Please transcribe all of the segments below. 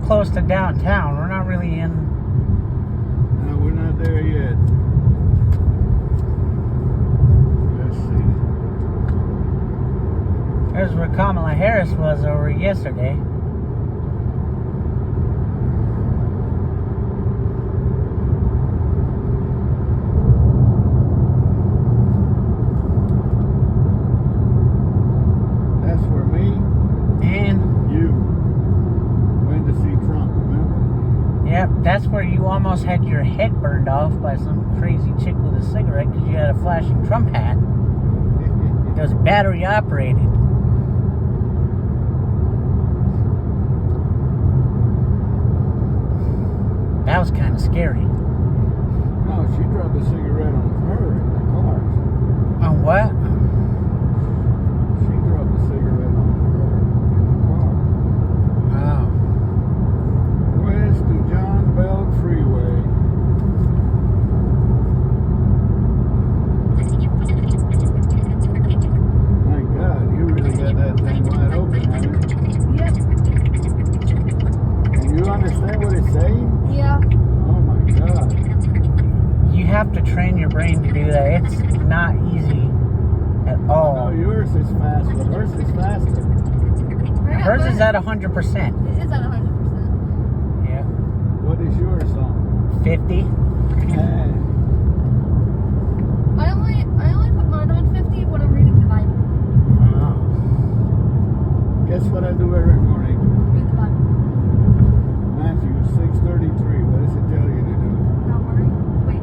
close to downtown. We're not really in. No, we're not there yet. Let's see. There's where Kamala Harris was over yesterday. That's where me And you went to see Trump, remember? yep, that's where you almost had your head burned off by some crazy chick with a cigarette because you had a flashing Trump hat. It was battery operated. That was kind of scary. No, she dropped a cigarette on her in the car. On what? She dropped a cigarette on her in the car. Oh. West to John Bell Freeway. My God, you really got that thing wide open, haven't you? Yep. And you understand what it's saying? Yeah. Oh my God. You have to train your brain to do that. It's not easy at No, all. yours is fast, but hers is faster. Hers is at 100%. It is at 100%. Yeah. What is yours on? 50. I only put mine on 50 when I'm reading the Bible. Oh. Guess what I do every morning? Read the Bible. Matthew 6:33. What does it tell you to do? Not worry. Wait.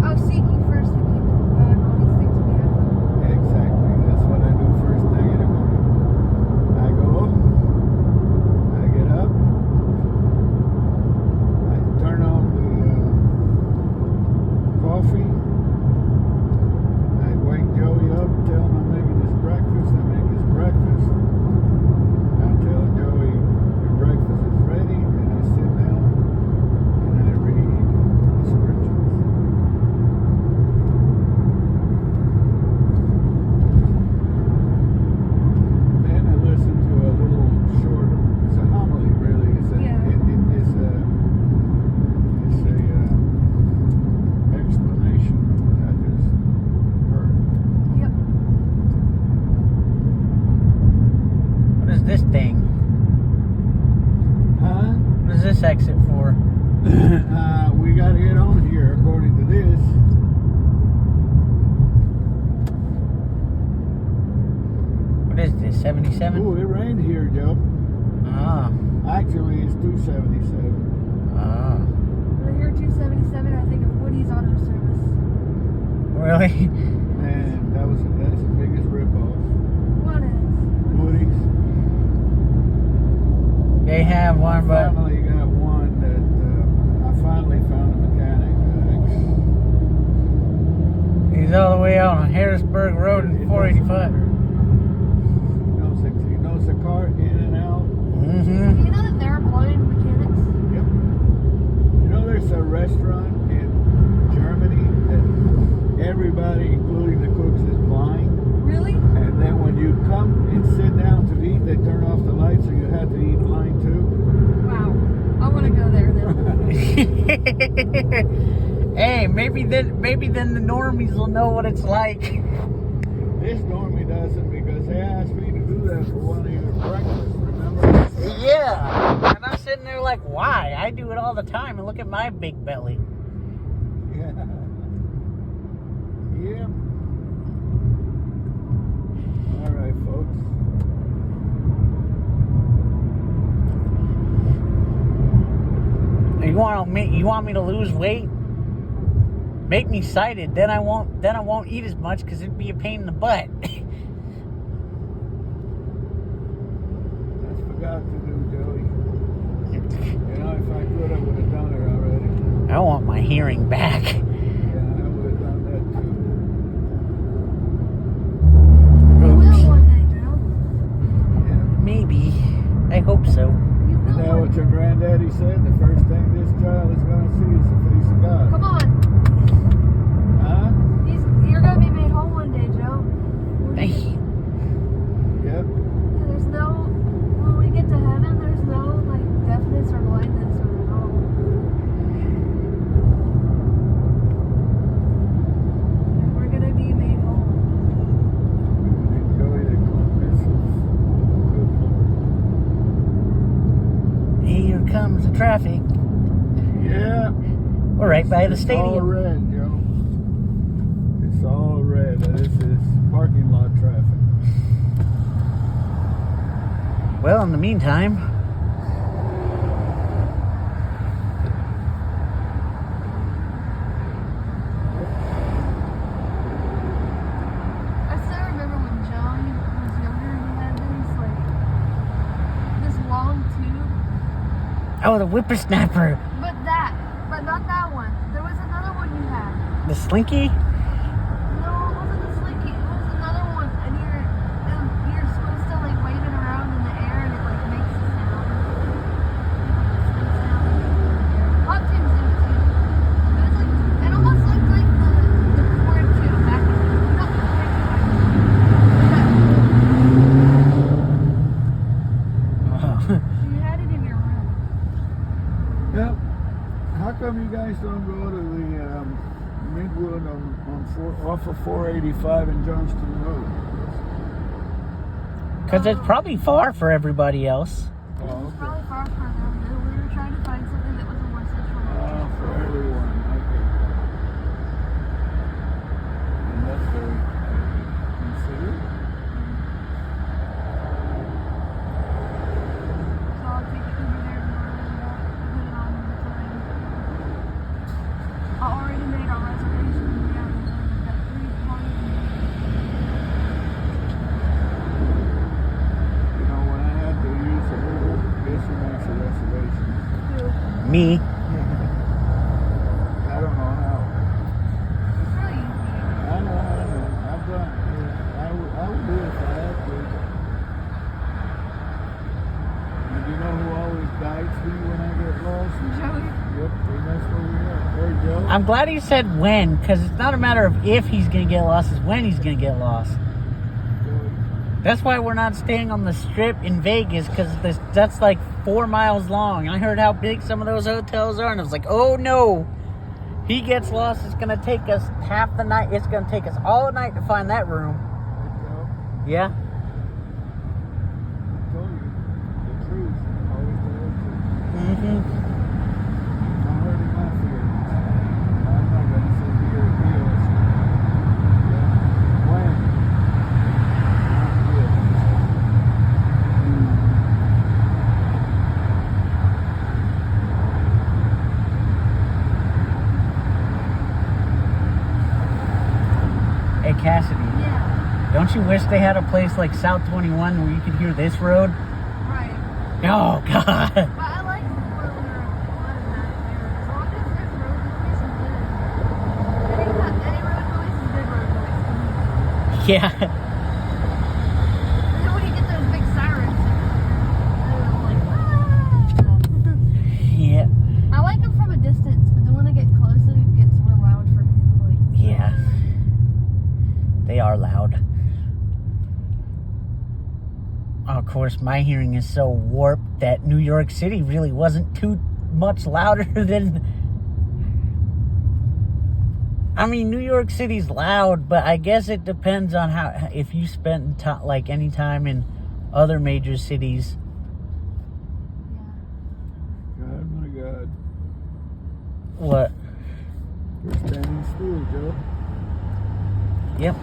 Oh, seek ye first the kingdom of God and all these things will be added unto you. Exactly. That's what I do first thing in the morning. I go up, I get up, I turn on the coffee, I wake Joey up, tell him I'm making his breakfast, I make his breakfast, I tell Joey your breakfast is ready, and I sit down and I read the scriptures. Then I listen to a little short, it's a homily really, it's a, Yeah. it's a explanation of what I just heard. Yep. What is this thing? Huh? What is this exit for? We gotta get on here according to this. What is this? 77? Ooh, it rained here, Joe. Oh. Actually, it's 277. Oh. When I hear 277, I think of Woody's Auto Service. Really? And that's the biggest ripoff. What is? Woody's. They have one, I but finally got one that I finally found a mechanic. he's all the way out on Harrisburg Road and 485. He knows the car in and out. Do Mm-hmm. you know that there are blind mechanics? Yep. You know, there's a restaurant in Germany that everybody, including the cooks, is blind. Really? And then when you come and sit down to eat, they turn off the lights, so you have to eat blind too. Wow. I want to go there then. Hey, maybe then the normies will know what it's like. This normally doesn't, because they asked me to do that for one of your breakfasts, remember? Yeah. And I'm sitting there like, why? I do it all the time, and look at my big belly. Yeah. Yep. All right, folks. You want me to lose weight? Make me sighted, then I won't eat as much because it'd be a pain in the butt. I forgot to do, Joey. You know, if I could, I would have done it already. I want my hearing back. Yeah, I would have done that too. You will one day, Joe. Yeah. Maybe. I hope so. You Is will that one what your granddaddy said? The first thing this child is going to see is the face of God. Come on. Huh? You're going to be made whole one day, Joe. Thank you. Yep. There's no, when we get to heaven, there's no, like, traffic. Yeah. We're right by the It's all stadium. red, Joe. It's all red. This is parking lot traffic. Well, in the meantime, I still remember when Joey was younger and he had this long tube. oh, the whippersnapper, But not that one. There was another one you had. the slinky. No, it wasn't the slinky. It was another one, and you're supposed to like wave it around in the air, and it like makes a sound. Hot tubes do it too. It was like it almost looked like the cord tube back in not the You had it in your room. Yep. How come you guys don't go to the Midwood off of 485 in Johnston Road? Because it's probably far for everybody else. Oh, It's okay. probably far from them. We were trying to find something that was a more central location. For everyone. Okay. And that's very considerate. So I'll take it over there tomorrow and put it on the time. I already made our reservation. We got 3 points. You know, when I had to use the Google, guess who makes a reservation? Me. I don't know how. It's really easy. I know. I've done it. Yeah, I would do it if I had to. And you know who always guides me when I get lost? Joey. Yep, and that's where we are. Hey, Joe. I'm glad he said when, because it's not a matter of if he's going to get lost, it's when he's going to get lost. That's why we're not staying on the strip in Vegas, because that's like 4 miles long. I heard how big some of those hotels are, and I was like, oh no. He gets lost, it's going to take us half the night. It's going to take us all night to find that room. Joe, Yeah? I told you. The truth. Always the whole truth. Mm-hmm. I'm hurting my feelings. I'm not going to sit here and be honest. When? Not if. Hey, Cassidy, Yeah. don't you wish they had a place like South 21 where you could hear this road? Right. Oh, God. But I like where we were flooding that there. As long as there's road noise and good. Any road noise is good road noise. Yeah. And then when you get those big sirens, they're like, ah! Yeah. I like them from a distance, but then when they get closer, it gets real loud for me. Like, Yeah. They are loud. Of course, my hearing is so warped that New York City really wasn't too much louder than... I mean, New York City's loud, but I guess it depends on how... If you spent like any time in other major cities. yeah. God, my God. What? We're standing still, Joe. Yep.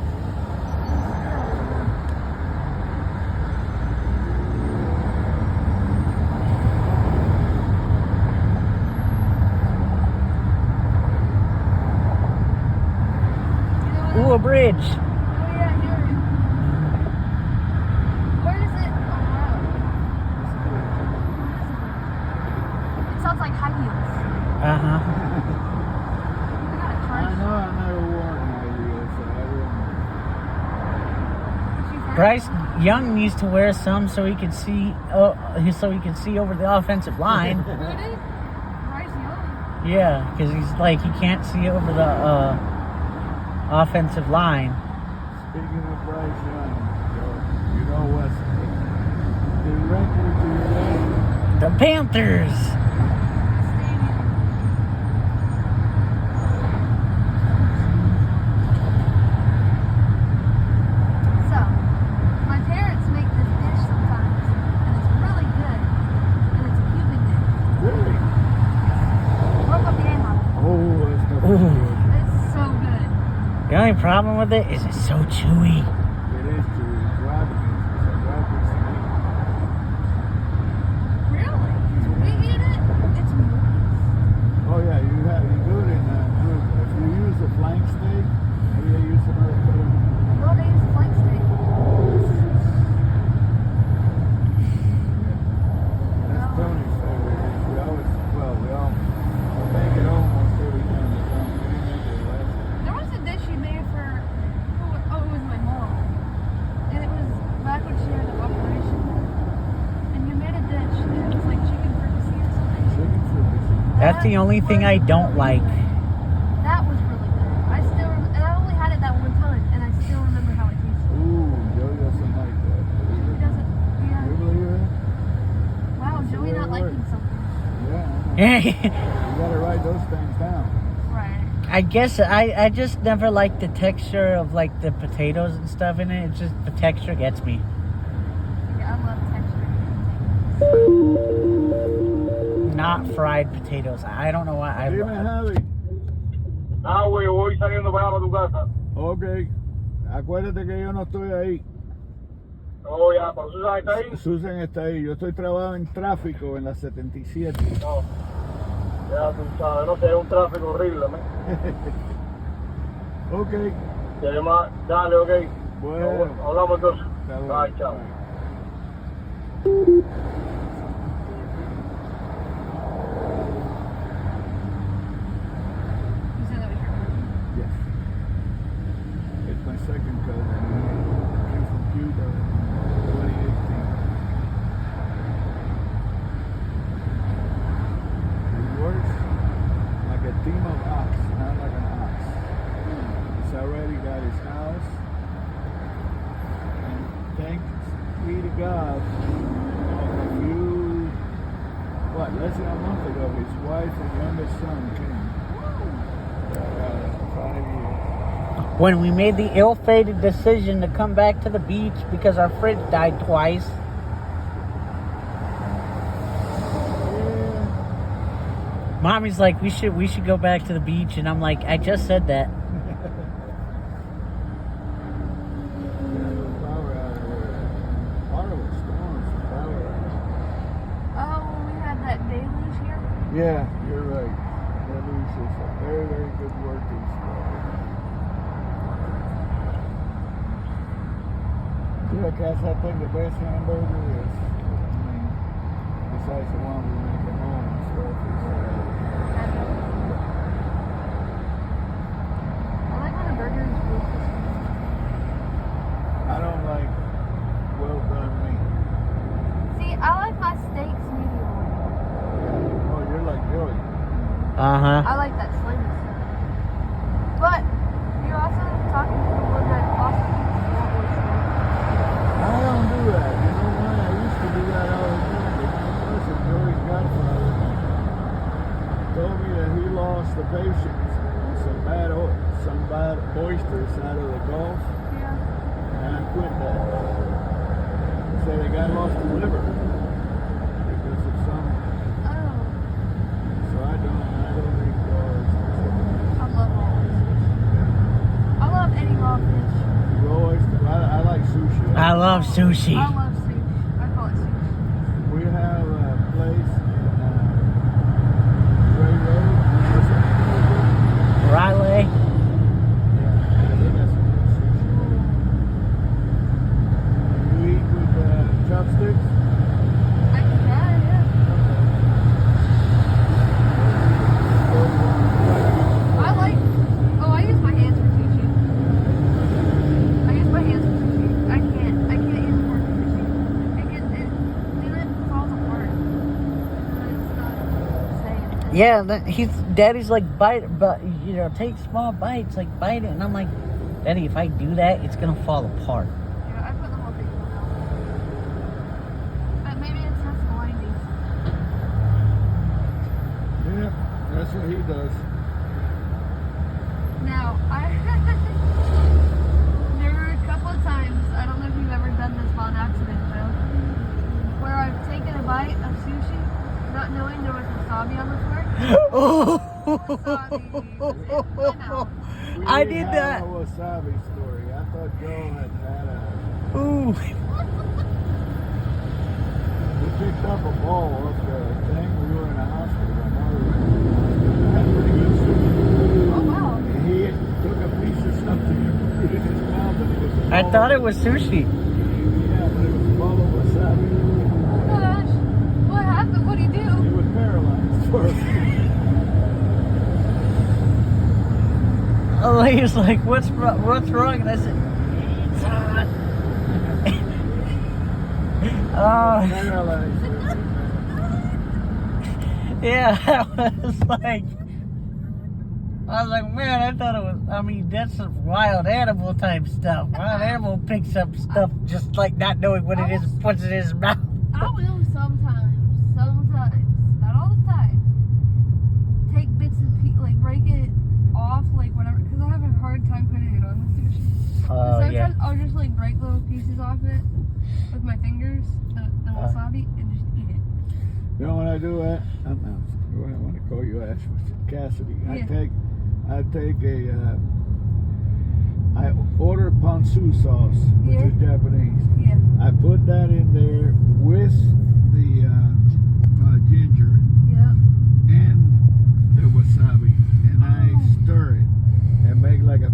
Ooh, a bridge. Oh, yeah, here. Where is it? Oh, wow. It sounds like high heels. Uh-huh. We got a I car. know I never worn high heels, so I Did you find Bryce it? Young needs to wear some so he can see over the offensive line. Who did? Bryce Young. Yeah, because he's like he can't see over the offensive line. don't. Speaking of Bryce Young, Joe, you know what's directly to your right? The Panthers. Stadium. So, my parents make this dish sometimes, and it's really good, and it's a Cuban dish. Really? The only problem with it is it's so chewy. It is chewy. Dry piece. It's a dry piece of meat. Really? 'Cause we eat it, it's moist. Oh yeah, you do it in group. If you use a flank steak, maybe they use some other cut. Well, they use flank steak. That's Tony's favorite. We all make it almost every time we come. We didn't make it last time. There was a dish she made for, it was my mom. And it was back when she had an operation. And you made a dish, and it was like chicken fricassee or something. Chicken fricassee. That's the only thing I don't like. That was really good. And I only had it that one time, and I still remember how it tasted. Ooh, Joey doesn't like that. He doesn't, yeah. You believe it? Wow, Joey not liking something. Yeah. You gotta write those things down. Right. I guess I just never liked the texture of like the potatoes and stuff in it. It's just the texture gets me. Yeah, I love texture. Not fried potatoes. I don't know why. Dime, Javi. Ah, güey, voy saliendo para allá para tu casa. Ok. Acuérdate que yo no estoy ahí. Oh, ya, pero Susan está ahí. Susan está ahí. Yo estoy trabajando en tráfico en la 77. No. Ya tú sabes, no sé, es un tráfico horrible, man. Ok. Ya, dale, ok. Bueno. Hablamos entonces. Está bueno. Bye, chao. You said that was your cousin? Yes. It's my second cousin. He came from Cuba in 2018. He works like a team of ox, not like an ox. He's already got his house. And thanks be to God, less than a month ago, his wife and youngest son came. 5 years. When we made the ill-fated decision to come back to the beach because our fridge died twice. Yeah. Mommy's like, we should go back to the beach, and I'm like, I just said that. Yeah, you're right. Deluge is a very, very good word to describe. Yeah, guys, I think the best hamburger is, besides the one we make at home and stuff, I like when a burger is real crispy. I don't like well done meat. See, I like my steaks medium well. Oh, you're like Joey. Uh-huh. I like that slimy stuff. But you're also talking to the one that also eats that one stuff. I don't do that. You know why? I used to do that all the time. But my cousin, Joey's godfather, told me that he lost the patience on some bad oysters out of the Gulf, Yeah. and I quit that. He said the guy lost the liver because of some. Oh, So I don't eat I love all oysters. I love any raw fish. raw oysters. I like sushi. I love sushi. I love sushi. I call it sushi. We have a place in Gray Road. What's the name of it? Riley. Yeah, they got some good sushi. You eat with chopsticks? I can try, yeah. I use my hands for sushi. I use my hands for sushi. I can't use a fork for sushi. Then it falls apart. It's not the same. Yeah, Daddy's like, bite, but take small bites, like bite it, and I'm like, Daddy, if I do that, it's gonna fall apart. Yeah, I put the whole thing in my mouth. But maybe it's just blinding. Yeah, that's what he does. Now, there were a couple of times, I don't know if you've ever done this on accident, Joe, where I've taken a bite of sushi, not knowing there was wasabi on the fork. Wasabi was in my mouth. I did that. A wasabi story. I thought Joe had a. Ooh. We picked up a ball off the thing. We were in a hospital. My mother was in the hospital. I had pretty good sushi. Oh wow. And he took a piece of something and put it in his mouth, and it was a I ball thought of- it was sushi. Yeah, but it was a ball of wasabi. Oh my gosh. What happened? What do you do? He was paralyzed for a few. Oh, he was like, "What's wrong?" And I said, "It's hot." Oh, Paralyzed. yeah. I was like, man, I thought it was. I mean, that's some wild animal type stuff. Wild animal picks up stuff just like not knowing what it is, and puts it in his mouth. I will sometimes, not all the time. Take bits and pieces, like break it off, like whatever, because I have a hard time putting it on the sushi. Oh Sometimes yeah. I'll just like break little pieces off it with my fingers, the wasabi, and just eat it. You know when I do that? I want to call you Ash Cassidy. Yeah. I order ponzu sauce, which Yeah. is Japanese. Yeah. I put that in there with the ginger Yeah. and the wasabi, and I stir it and make like a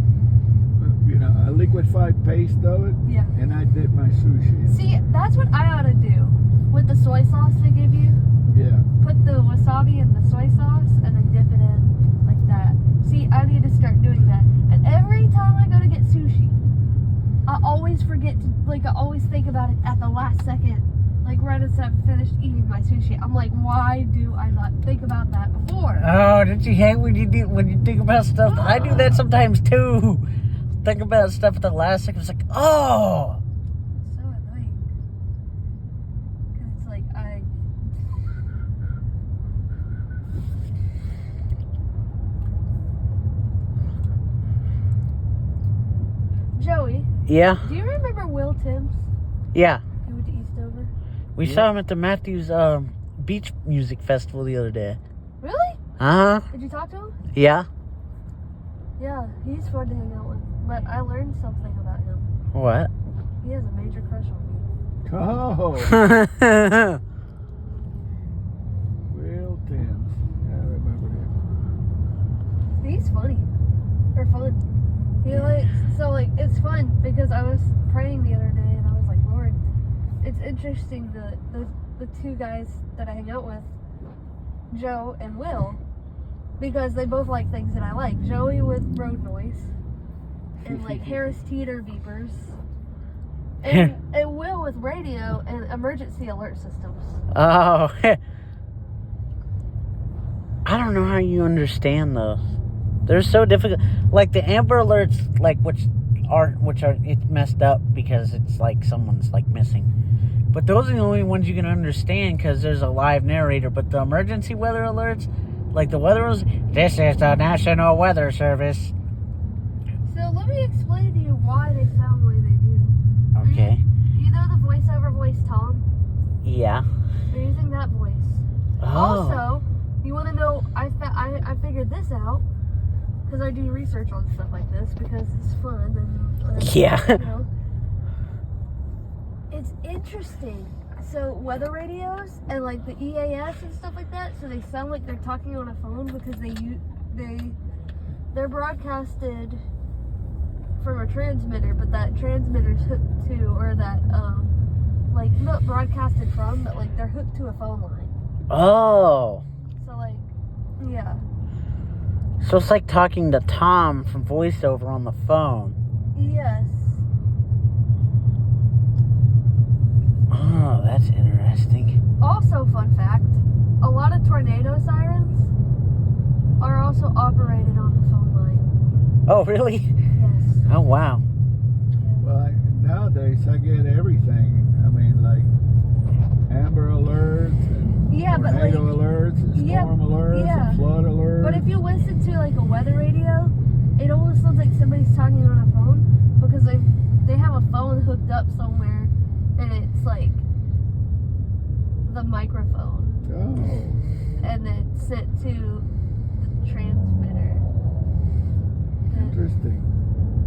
liquefied paste of it, Yeah. and I dip my sushi in. See, that's what I ought to do with the soy sauce they give you. Yeah. Put the wasabi in the soy sauce and then dip it in like that. See, I need to start doing that. And every time I go to get sushi, I always forget to, I always think about it at the last second. Like right as I've finished eating my sushi. I'm like, why do I not think about that before? Oh, did you hate when you think about stuff? I do that sometimes too. Think about stuff at the last second. It's like, oh. So annoying. Because it's like, Joey, Yeah, do you remember Will Timms? yeah. He went to Eastover? We Yeah. saw him at the Matthews Beach Music Festival the other day. Really? Uh huh. Did you talk to him? Yeah. Yeah, he's fun to hang out with. But I learned something about him. What? He has a major crush on me. Oh, Will Timms. Yeah, I remember him. He's funny. Or fun. It's fun because I was praying the other day and I was like, Lord, it's interesting the two guys that I hang out with, Joe and Will, because they both like things that I like. Joey with road noise and like Harris Teeter beepers. And Will with radio and emergency alert systems. Oh. I don't know how you understand those. They're so difficult. Like the Amber Alerts, which are it's messed up because it's like someone's like missing. But those are the only ones you can understand because there's a live narrator. But the emergency weather alerts, like the weather was, this is the National Weather Service. So let me explain to you why they sound the way they do. Okay. You know the voiceover voice Tom? Yeah. They're using that voice. Oh. Also, you want to know, I figured this out because I do research on stuff like this because it's fun and Yeah. you know. It's interesting. So weather radios and like the EAS and stuff like that, so they sound like they're talking on a phone because they're broadcasted from a transmitter, but that transmitter's hooked to, or that like not broadcasted from, but like they're hooked to a phone line. Oh. So like, yeah. So it's like talking to Tom from voiceover on the phone. Yes. Oh, that's interesting. Also, fun fact, a lot of tornado sirens are also operated on the phone line. Oh, really? Yes. Oh, wow. Well, nowadays I get everything. I mean, like Amber Alerts and Yeah, but like, tornado alerts and yeah, storm alerts yeah. and flood alerts. but if you listen to like a weather radio, it almost sounds like somebody's talking on a phone because they have a phone hooked up somewhere, and it's like the microphone, Oh. and it's sent to the transmitter. Interesting.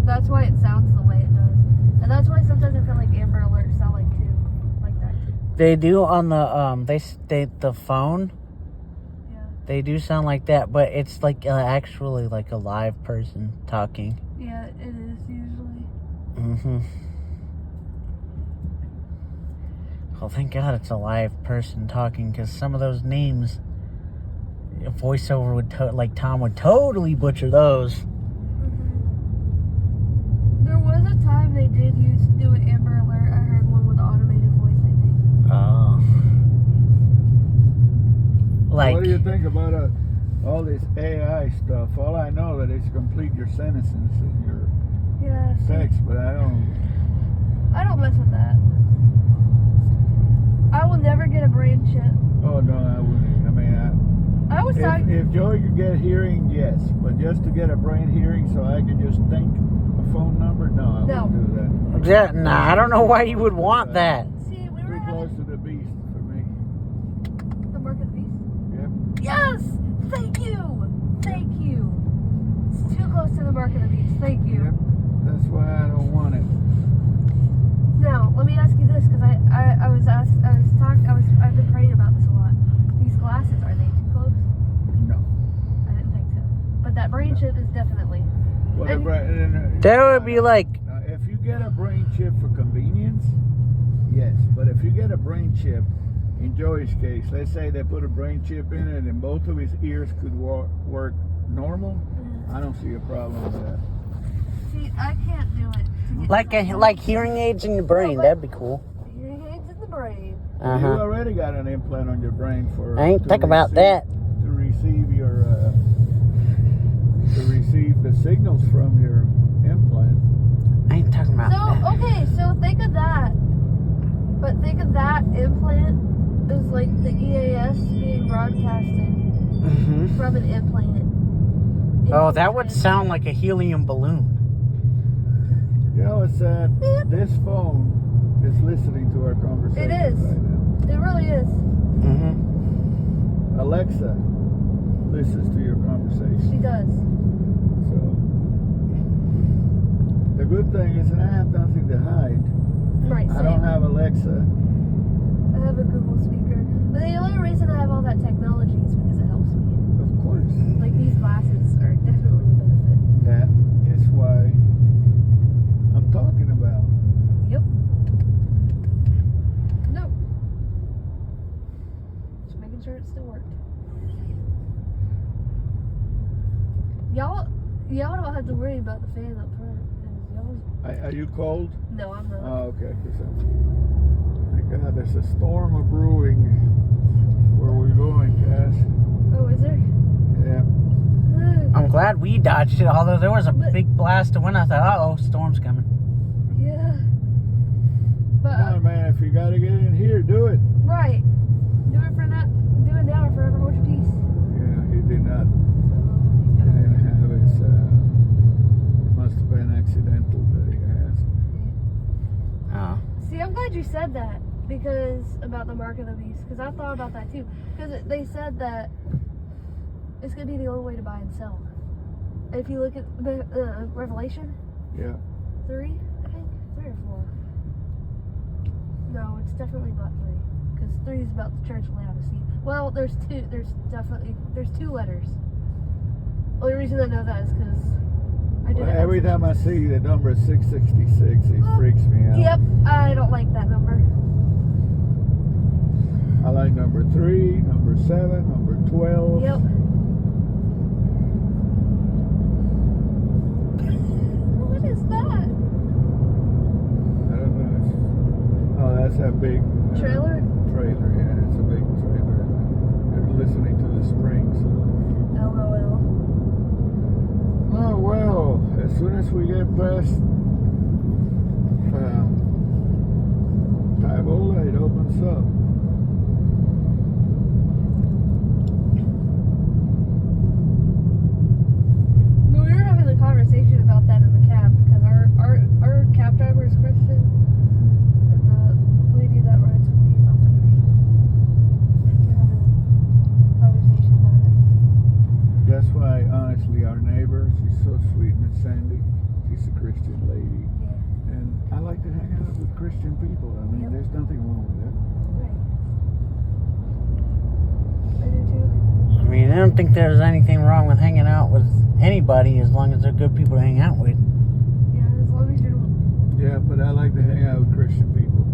That's why it sounds the way it does. And that's why sometimes I feel like Amber Alerts sound like that too. They do on the the phone. Yeah. They do sound like that, but it's like actually like a live person talking. Yeah, it is usually. Mm-hmm. Well, thank God it's a live person talking, because some of those names, a voiceover would like Tom would totally butcher those. There was a time they did do an Amber Alert. I heard one with an automated voice, I think. Oh. Like. What do you think about all this AI stuff? All I know that it's complete your sentences and your Yeah. text, but I don't. I don't mess with that. I will never get a brain chip. Oh no, I wouldn't. I mean, I was talking. if Joey could get hearing, yes, but just to get a brain hearing so I can just think a phone number, no, I No. wouldn't do that. Yeah, nah, I don't know why you would want that. See, we were Too close having to the beast for me. the mark of the beast. Yep. Yes! Thank you! Thank you! It's too close to the mark of the beast. Thank you. Yep. That's why I don't want it. Now, let me ask you this, because I've been praying about this a lot. These glasses, are they too close? No. I didn't think so. But that brain chip is definitely. Whatever. That would be like. If you get a brain chip for convenience, yes. But if you get a brain chip, in Joey's case, let's say they put a brain chip in it and both of his ears could work normal, I don't see a problem with that. See, I can't do it. Like hearing aids in your brain. That'd be cool. Hearing aids in the brain. You already got an implant on your brain for. I ain't think about that. To receive your to receive the signals from your implant. I ain't talking about that. So, okay, so think of that. But think of that implant as like the EAS being broadcasted Mm-hmm. from an implant. Oh, that would sound like a helium balloon. You know, it's this phone is listening to our conversation It is. right now. It really is. Mm-hmm. Alexa listens to your conversation. She does. So the good thing is that I have nothing to hide. Right, I same. don't have Alexa. I have a Google speaker. But the only reason I have all that technology is because it helps me. Of course. Like, these glasses are definitely a benefit. That is why I'm talking about. Yep. No. Just making sure it still worked. Y'all don't have to worry about the fan up front. 'Cause y'all. Are you cold? No, I'm not. Oh, okay. My God, there's a storm of brewing where we're going, Cass. Oh, is there? Yeah. I'm glad we dodged it, although there was a But- big blast of wind. I thought, uh-oh, storm's coming. Yeah. But, Come on, man. If you got to get in here, do it. right. Do it now or forever hold your peace. Yeah, he did not. So, he's He gonna didn't have his. It must have been accidental that he has. Oh. See, I'm glad you said that because about the mark of the beast, because I thought about that too. Because they said that it's gonna be the only way to buy and sell. If you look at Revelation Yeah. 3, I think 3 or 4. No, it's definitely not 3, because 3 is about the church of Laodicea. Well, there's 2. There's 2 letters. Only reason I know that is because I did Well, it. every time I see the number 666, it freaks me out. Yep, I don't like that number. I like number 3, number 7, number 12. Yep. What is that? I don't know. Oh, that's that big Trailer? Trailer, yeah, it's a big trailer. They're listening to the springs. LOL. Oh well, as soon as we get past Tybola, it opens up. We were having a conversation about that in the cab because our cab driver is Christian and the lady that rides with me is also Christian. We're having a conversation about it. That's why, honestly, our neighbor, she's so sweet and Christian people. I mean, Yep. there's nothing wrong with that. Right. I do too. I mean, I don't think there's anything wrong with hanging out with anybody as long as they're good people to hang out with. Yeah, as long as you don't. Yeah, but I like to hang out with Christian people.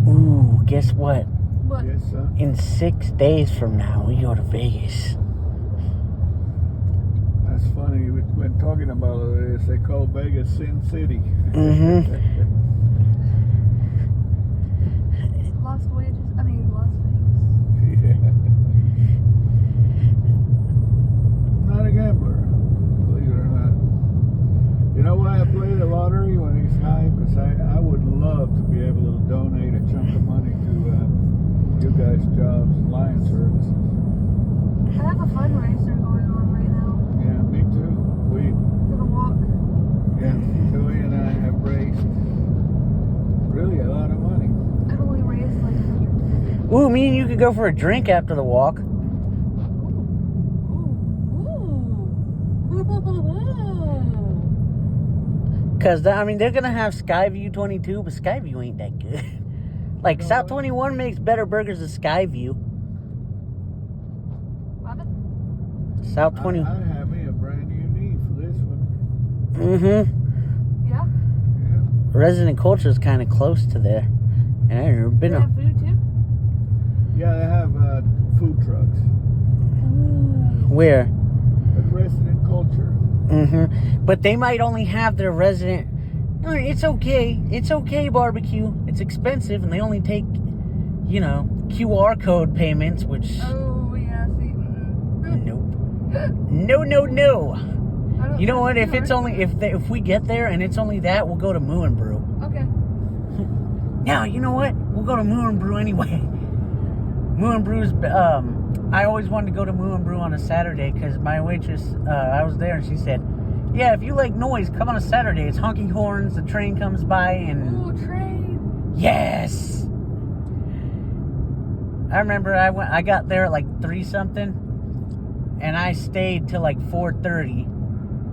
Ooh, guess what? What? Yes, son. In 6 days from now, we go to Vegas. That's funny. When talking about this, they call Vegas Sin City. Mm-hmm. Las Vegas. I mean, Las Vegas. Yeah. Not a gambler, believe it or not. You know why I play the lottery when it's high? Because I would love to be able to donate a chunk of money to you guys' jobs, Lion Services. I have a fundraiser going on right now Yeah, me too. for the walk. Joey and I have raised really a lot of money. I've only raised like 100. Ooh, me and you could go for a drink after the walk. Because, I mean, they're going to have Skyview 22, but Skyview ain't that good. Like, No South way. 21 makes better burgers than Skyview. South 20. I have me a brand new knee for this one. Mm-hmm. Yeah? Yeah. Resident Culture is kind of close to there. And I've never They been have food too? Yeah, they have food trucks. Where? At Resident Culture. Mm-hmm. But they might only have their resident. No, it's okay. It's okay, barbecue. It's expensive, and they only take, you know, QR code payments, which. Oh, yeah, see. Nope. No, no, no. I don't You know what? If think it's they only if we get there and it's only that, we'll go to Moo and Brew. are. Okay. Now, you know what? We'll go to Moo and Brew anyway. Moo and Brew's. I always wanted to go to Moo and Brew on a Saturday because my waitress. I was there and she said, "Yeah, if you like noise, come on a Saturday. It's honky horns. The train comes by and Ooh, train. yes." I remember I got there at like 3 something, and I stayed till like 4:30,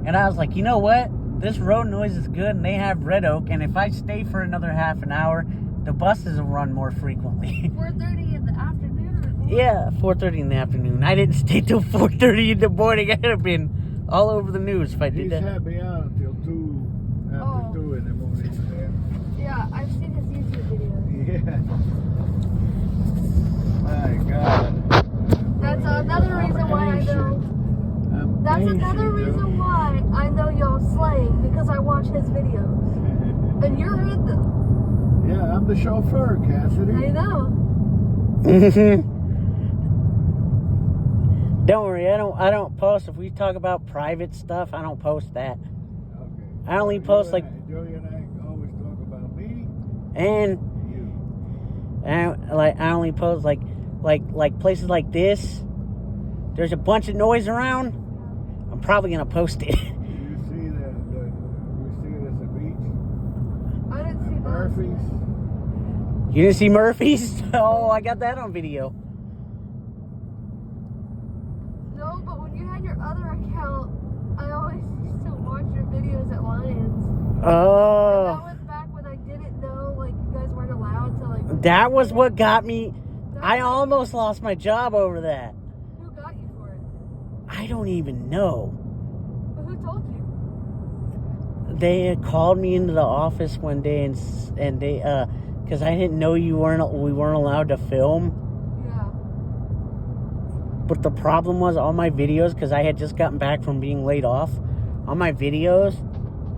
and I was like, you know what? This road noise is good, and they have Red Oak, and if I stay for another half an hour, the buses will run more frequently. 4:30 in the afternoon. Or Yeah, 4:30 in the afternoon. I didn't stay till 4:30 in the morning. I'd have been all over the news if I did He's that. had me out until 2, after 2 in the morning. Yeah, I've seen his YouTube videos. Yeah. My God. That's another reason why I know. That's another reason why I know y'all slang, because I watch his videos. And you're in them. Yeah, I'm the chauffeur, Cassidy. I know. Don't worry, I don't post. If we talk about private stuff, I don't post that. Okay. I only post like Joey and I always talk about me and you. I only post like places like this. There's a bunch of noise around. I'm probably gonna post it. You see we see it as a beach. I didn't see And that. Murphy's. You didn't see Murphy's? Oh, I got that on video. No, but when you had your other account, I always used to watch your videos at Lions. And Oh, that was back when I didn't know, like, you guys weren't allowed to, like... that was what got me. That I was- almost lost my job over that. Who got you for it? I don't even know. But who told you? They had called me into the office one day and they because I didn't know we weren't allowed to film. Yeah. But the problem was all my videos, because I had just gotten back from being laid off, all my videos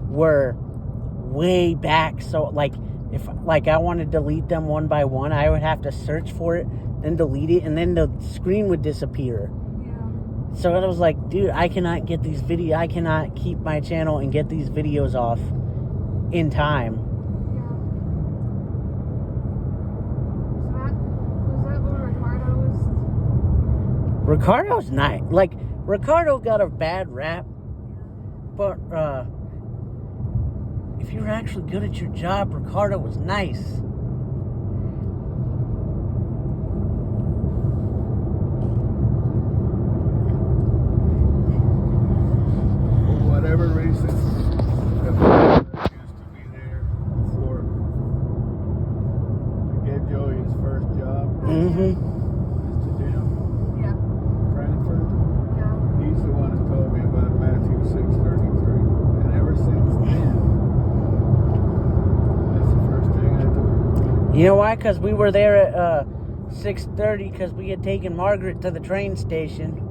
were way back. So like if I wanted to delete them one by one, I would have to search for it, then delete it, and then the screen would disappear. Yeah. So I was like, dude, I cannot keep my channel and get these videos off in time. Yeah. Was that when Ricardo was... Ricardo's nice. Like, Ricardo got a bad rap, but if you were actually good at your job, Ricardo was nice. For whatever reason, the father used to be there for to get Joey his first job. Mm-hmm. Mr. Jim Yeah. Cranford. Yeah. He's the one who told me about Matthew 6:33, and ever since then, that's the first thing I do. You know why? Because we were there at 6:30 because we had taken Margaret to the train station.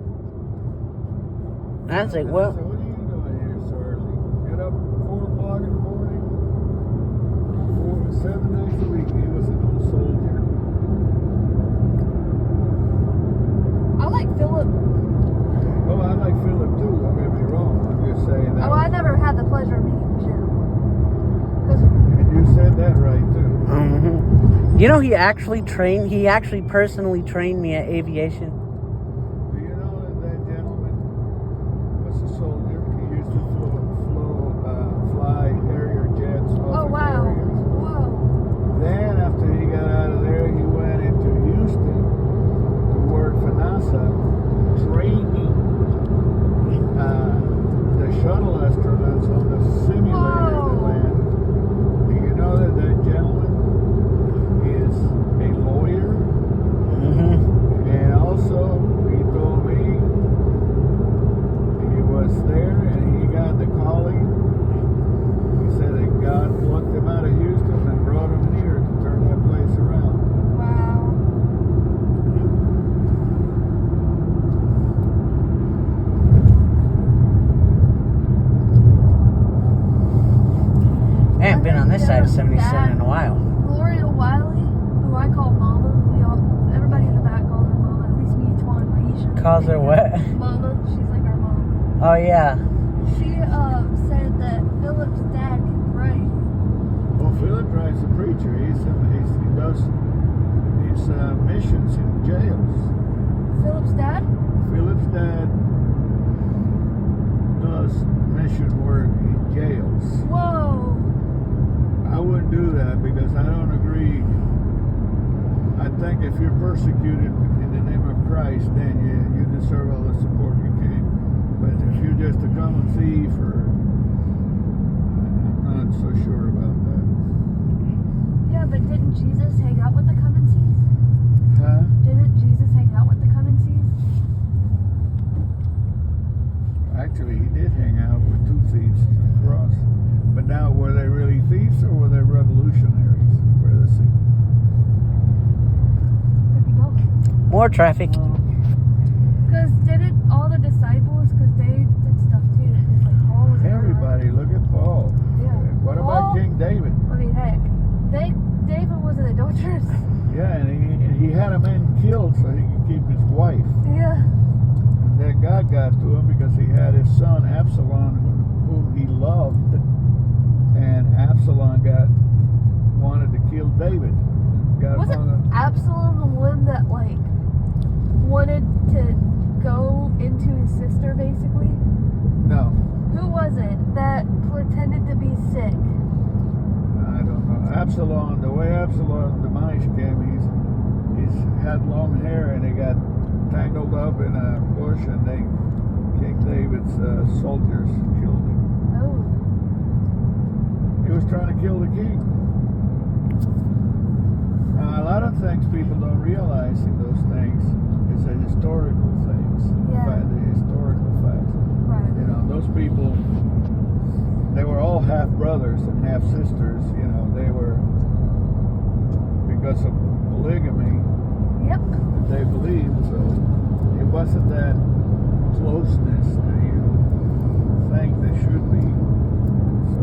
I was like, And I well, said, what are you doing here so early? Get up at 4 o'clock in the morning. 7 days a week. He was an old soldier. I like Philip. Oh, I like Philip too. Don't get me wrong. I'm just saying that. Oh, I never had the pleasure of meeting Jim. 'Cause And you said that right too. you know, he actually personally trained me at aviation. Do you know that that gentleman was a soldier? He used to fly Harrier jets off oh of wow. carriers. Whoa. Then after he got out of there, he went into Houston to work for NASA, training the shuttle astronauts on the simulator to Whoa. land. Do you know that that gentleman is a lawyer? Mm-hmm. And also, he told me he was there and he got the calling. He said that God plucked him out of Houston and brought him here to turn that place around. Wow. I haven't been on this side of 77 in a while. Gloria Wiley, who I call Mama, everybody in the back calls her Mama. At least me, Twan, Raisha. Calls her what? Mama. She's like our mom. Oh, yeah. She said that Philip's dad can pray. Well, Philip Wright's a preacher. He does his missions in jails. Philip's dad? Philip's dad does mission work in jails. Whoa. I wouldn't do that because I don't agree. I think if you're persecuted in the name of Christ, then you deserve all the support you can. But if you're just a common thief, I'm not so sure about that. Yeah, but didn't Jesus hang out with the Cummensees? Huh? Didn't Jesus hang out with the Cummensees? Actually, he did hang out with two thieves on the cross. But now, were they really thieves or were they revolutionaries? Where the Could be both. More traffic. Because didn't all the disciples, because they did stuff too. Like Paul was everybody, look at Paul. Yeah. What about Paul? King David? I mean, heck. David was an adulteress. Yeah, and he had a man killed so he could keep his wife. Yeah. And then God got to him because he had his son Absalom, whom he loved, and Absalom wanted to kill David. Wasn't Absalom the one that like wanted to go into his sister basically? No, Who was it that pretended to be sick? I don't know. Absalom, the way Absalom demise came, he's had long hair and he got tangled up in a bush, and King David's soldiers killed him. Oh. He was trying to kill the king. A lot of things people don't realize in those things is the historical things, Yeah. the historical facts. Right. You know, those people, they were all half brothers and half sisters. You know, they were, because of polygamy Yep. that they believed, so it wasn't that closeness that you think there should be. So,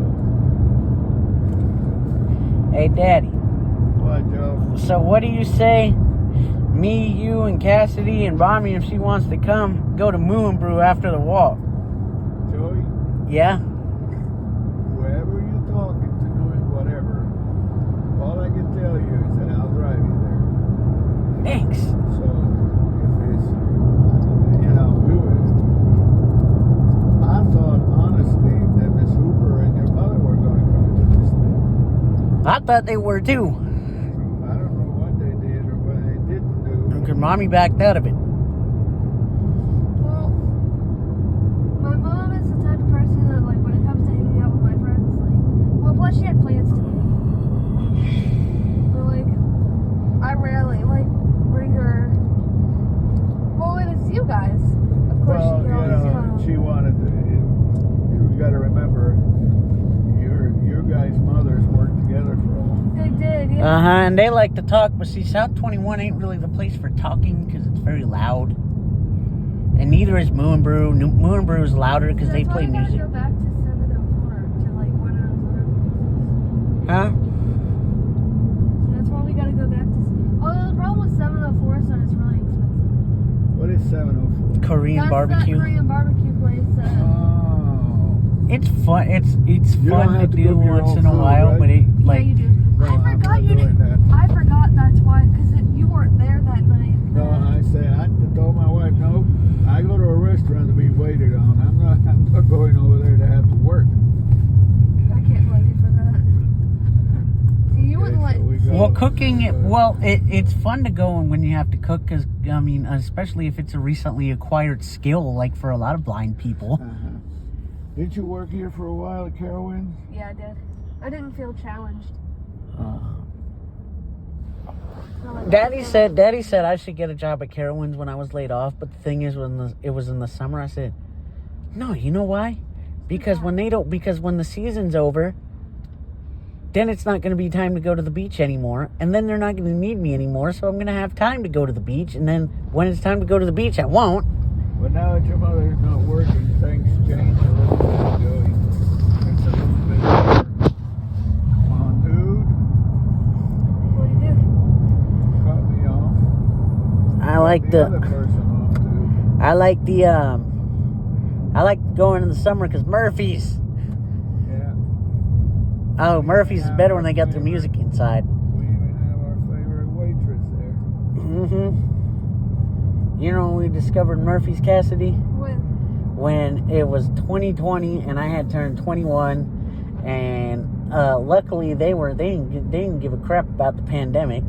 Hey, Daddy. what, Joe? So what do you say? Me, you, and Cassidy, and Bonnie, if she wants to come, go to Moo and Brew after the walk. Joey? Yeah? Wherever you're talking to doing whatever, all I can tell you is that I'll drive you there. Thanks. So, if it's, you know, I thought honestly that Miss Hooper and your mother were going to come to I thought they were too. I don't know what they did or what they didn't do. Because mommy backed out of it. Well, my mom is the type of person that, like, when it comes to hanging out with my friends, like, well, plus she had plans to do. But, like, I rarely, like, bring her. Well, and it's you guys. Of course, Well, she can always come. she wanted to. You got to remember, your guys' mothers worked together for a long time. They did, yeah. And they like to talk, but see, South 21 ain't really the place for talking because it's very loud. And neither is Moo and Brew. Moo and Brew is louder because they play music. That's why we gotta go back to 704 to, like, one of those. Huh? So that's why we gotta go back to. Although the problem with 704 is that it's really expensive. What is 704? Korean That's barbecue. that Korean barbecue place. Oh. It's fun. It's You don't fun to have to do cook your once own in a food, while, right? but it like yeah, you do. No, I I'm forgot not you doing didn't. that. I forgot that's why, because you weren't there that night. No, I told my wife, no, I go to a restaurant to be waited on. I'm not going over there to have to work. I can't blame you for that. See, you wouldn't let. so we go- well, cooking. It's fun to go when you have to cook because I mean, especially if it's a recently acquired skill, like for a lot of blind people. Uh-huh. Did you work here for a while at Carowinds? Yeah, I did. I didn't feel challenged. Not like Daddy said I should get a job at Carowinds when I was laid off, but the thing is, when it was in the summer, I said, no, you know why? Because when the season's over, then it's not going to be time to go to the beach anymore, and then they're not going to need me anymore, so I'm going to have time to go to the beach, and then when it's time to go to the beach, I won't. But now that your mother's not working, things change a little bit, Joey. It's a little bit better. Come on, dude. What do you do? Cut me off. I like the other person off, too. I like going in the summer because Murphy's. Yeah. Oh, Murphy's is better when they got their music inside. We even have our favorite waitress there. Mm-hmm. You know when we discovered Murphy's, Cassidy? When it was 2020 and I had turned 21, and luckily they didn't give a crap about the pandemic.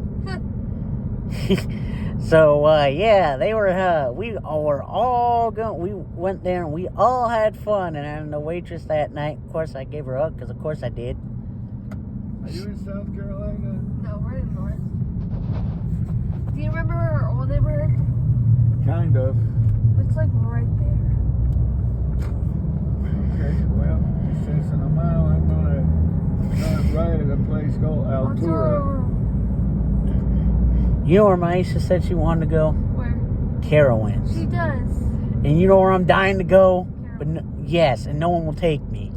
So yeah, they were. We went there and we all had fun. And I'm the waitress that night. Of course, I gave her a hug because of course I did. Are you in South Carolina? No, we're in North. Do you remember our old neighborhood? Kind of. It's like right there. Okay, well, since in a mile, I'm gonna ride at a place called Altura. You know where Maisha said she wanted to go? Where? Carowinds. She does. And you know where I'm dying to go? But yes, and no one will take me.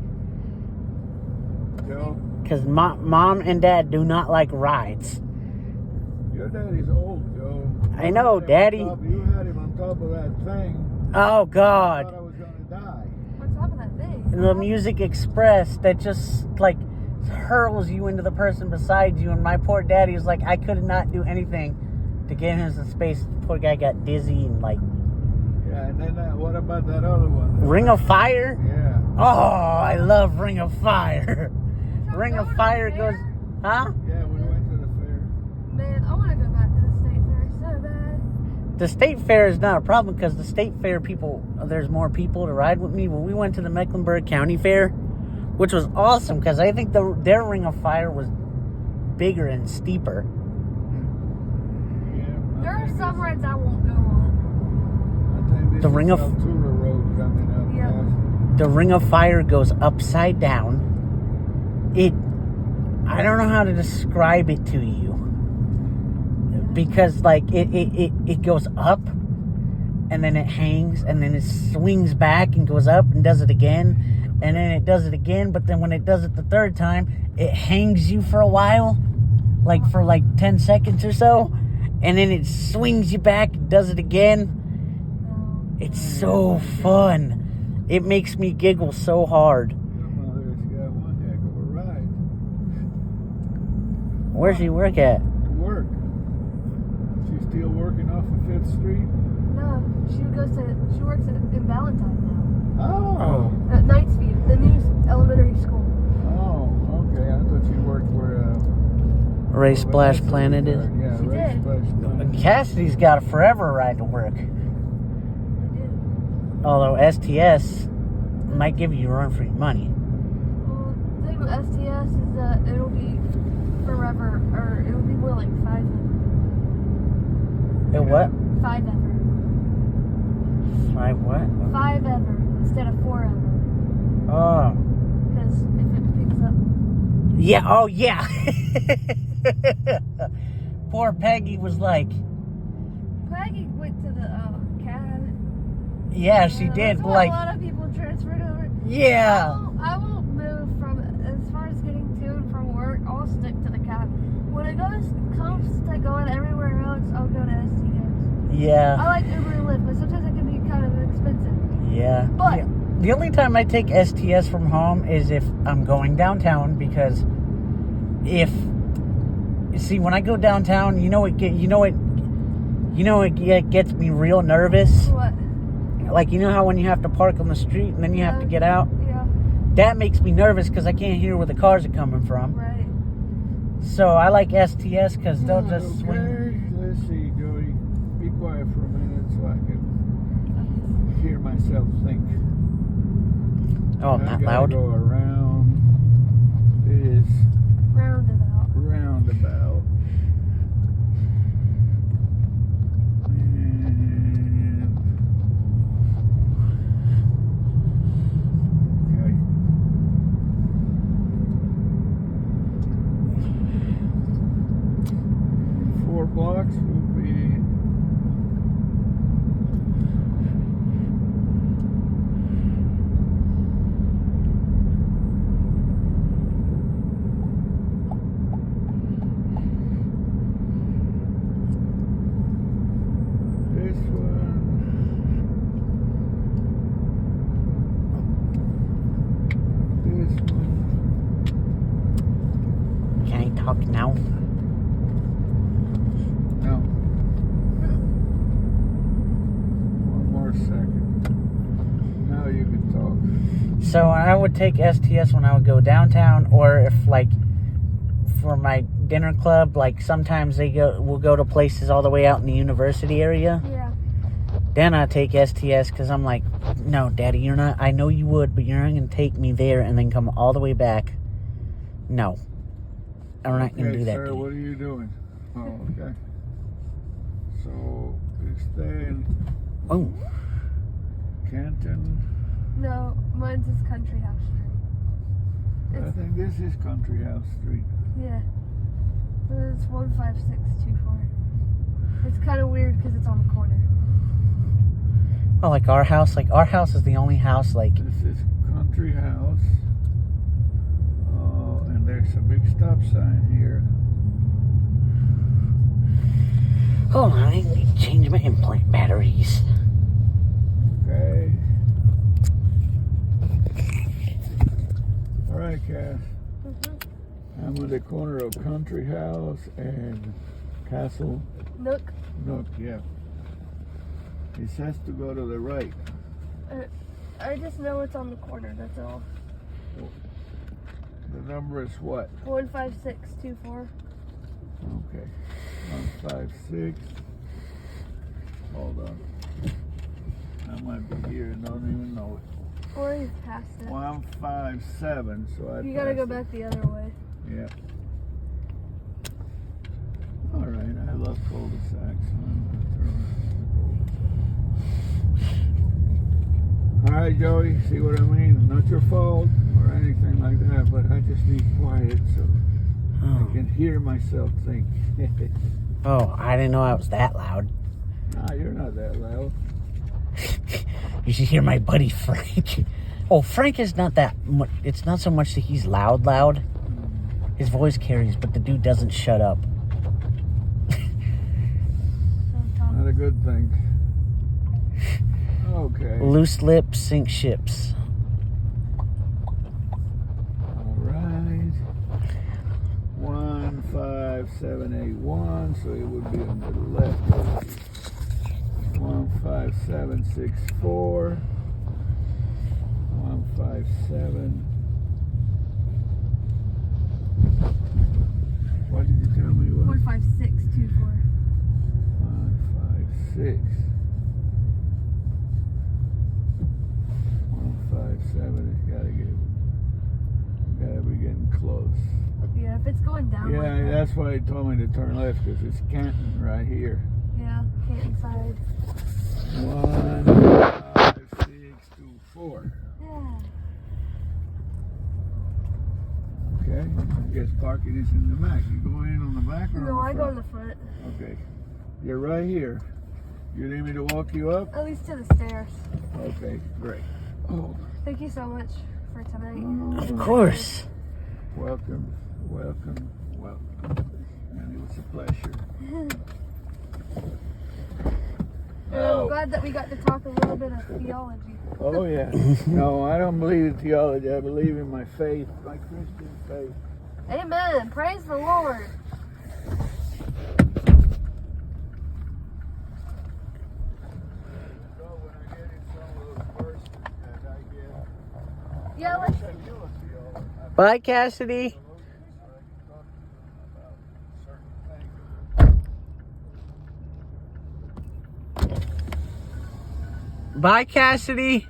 Joe, Because mom and dad do not like rides. your daddy's old, Joe. I know, Daddy. You had him on top of that thing. Oh, I thought God. I was gonna die. On top of that thing. The Music Express that just, like, hurls you into the person beside you. And my poor daddy was like, I could not do anything to get him some space. The poor guy got dizzy and, like... Yeah, and then what about that other one? Ring of Fire? Yeah. Oh, I love Ring of Fire. Ring of Fire goes... Huh? Yeah, we went to the fair. Man, I want to go back to the state fair so bad. The state fair is not a problem because the state fair there's more people to ride with me. But we went to the Mecklenburg County Fair, which was awesome because I think their Ring of Fire was bigger and steeper. Yeah. There are some rides I won't go on. I think this The Ring is of- Altura Road coming up. Yeah. The Ring of Fire goes upside down. I don't know how to describe it to you. Because, like, it goes up, and then it hangs, and then it swings back and goes up and does it again, and then it does it again, but then when it does it the third time, it hangs you for a while, like for 10 seconds or so, and then it swings you back and does it again. It's so fun. It makes me giggle so hard. Your mother's got one heck of a ride. Where's she work at? To work. She's still working off of 5th Street? No, she works in Valentine Oh. now. At Knightsview, the new elementary school. Oh, okay. I thought you worked where Ray Splash Planet is. Yeah, She Ray did. Splash Planet. Cassidy's got a forever ride to work. I did. Although STS might give you a run for your money. Well, the thing with STS is that it'll be forever, or it'll be more like 5 ever. What? 5 ever. 5 what? 5 ever instead of 4 ever. Oh. Because if it picks up. Yeah, oh yeah. Poor Peggy was like, Peggy went to the cab. yeah, she did, That's but why like, a lot of people transferred over. yeah. I won't move from, as far as getting to and from work, I'll stick to the cab. When it comes to going everywhere else, I'll go to STS. I Yeah, like Uber and Lyft, but sometimes it can be kind of expensive. yeah. But The only time I take STS from home is if I'm going downtown, because when I go downtown, it gets me real nervous. what? Like, you know how when you have to park on the street and then you have to get out? Yeah, That makes me nervous because I can't hear where the cars are coming from. right. So I like STS because they'll just swing. Okay, let's see, Joey. Be quiet for a minute so I can hear myself think. Oh, I'm I not gotta loud. go around this Roundabout. roundabout. And okay. 4 blocks will be this one. This one. Can I talk now? No. One more second. Now you can talk. So I would take STS when I would go downtown, or if like for my dinner club, like sometimes we'll go to places all the way out in the university area. Yeah. Then I take STS because I'm like, no, Daddy, you're not. I know you would, but you're not gonna take me there and then come all the way back. No, I'm not gonna Okay, do that. sir, to you. what are you doing? Oh, okay. So, you stay in Oh, Canton. No, mine's is Country House Street. I It's, think this is Country House Street. yeah. It's 15624. It's kind of weird because it's on the corner. oh, like our house. Like our house is the only house. Like, This is Country House. Oh, and there's a big stop sign here. hold on, I need to change my implant batteries. Okay. All right, Cass. I'm at the corner of Country House and Castle Nook. Nook, yeah. It says to go to the right. I just know it's on the corner, that's all. The number is what? 15624. Okay. 156. Hold on. I might be here and don't even know it. Or he's past it. 157, so I You gotta go passed it. back the other way. Yeah. All right, I love cul-de-sacs. All right, Joey, see what I mean? Not your fault or anything like that, but I just need quiet so I Oh, can hear myself think. oh, I didn't know I was that loud. Nah, you're not that loud. You should hear my buddy Frank. Oh, Frank is not that much. It's not so much that he's loud. His voice carries, but the dude doesn't shut up. Not a good thing. Okay. Loose lips sink ships. All right. 15781, so it would be on the left. 15764. 157. What did you tell me? close. Yeah, if it's going down like Yeah, that. that's why he told me to turn left, because it's Canton right here. Yeah, Canton side. 1, 5, 6, 2, 4. Yeah. Okay, I guess parking is in the back. You go in on the back or No, on I the go in front? the front. Okay, you're right here. You need me to walk you up? At least to the stairs. Okay, great. Oh, Thank you so much for tonight. Of course. welcome, welcome, welcome. And it was a pleasure. And I'm glad that we got to talk a little bit of theology. Oh yeah. No, I don't believe in theology. I believe in my faith, my Christian faith. Amen. Praise the Lord. So when I get in some of those verses that I get, Yeah, I let's. wish I knew a theology. Bye, Cassidy. Bye, Cassidy.